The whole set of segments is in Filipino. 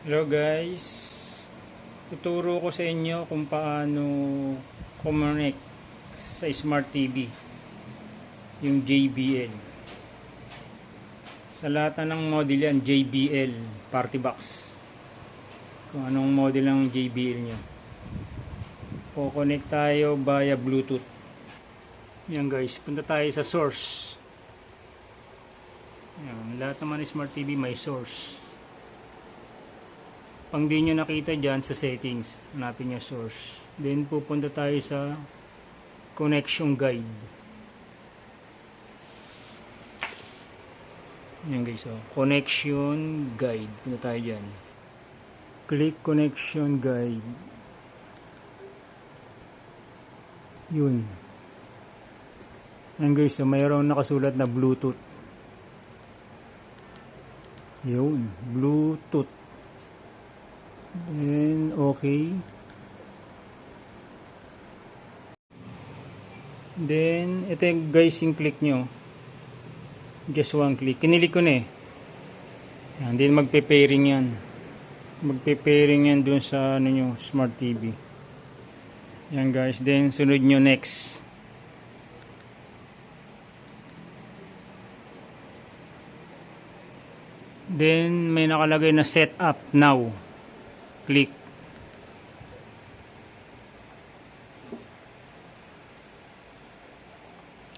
Hello guys, tuturo ko sa inyo kung paano connect sa Smart TV yung JBL. Sa lahat ng model yan, JBL Party Box. Kung anong model ng JBL nyo, connect tayo via Bluetooth. Yan guys, punta tayo sa source. Yan, lahat naman ng Smart TV may source. Pang di nyo nakita dyan sa settings, hanapin nyo source. Then pupunta tayo sa connection guide. Yan guys, connection guide. Punta tayo dyan. Click connection guide. Yun. Yan guys, mayroon nakasulat na Bluetooth. Yun, Bluetooth. Then, okay. Then, ito yung guys yung click nyo. Just one click. Kinilik ko na eh. Yan, then magpe-pairing yan. Magpe-pairing yan dun sa ano nyo, Smart TV. Yan guys. Then, sunod nyo next. Then, may nakalagay na set up now. Click.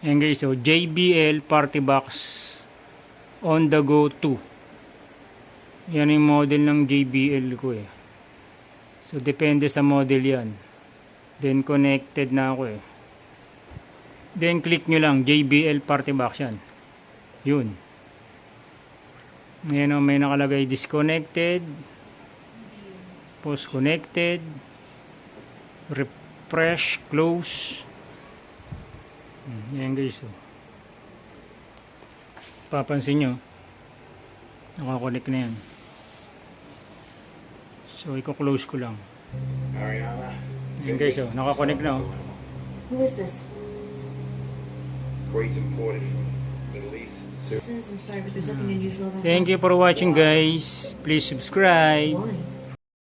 Ayan guys, so JBL Party Box on the go 2. Yan yung model ng JBL ko eh. So depende sa model yan. Then connected na ako eh. Then click nyo lang JBL Party Box yan. Yun. Ngayon may nakalagay disconnected, post connected, refresh, close. Yan guys, papansin nyo nakakonect na yan. So i-close ko lang. Yan guys, nakakonect na. Who is this? Crates imported from Middle East. I'm sorry, but there's nothing unusual about Thank you for watching guys. Please subscribe. Why?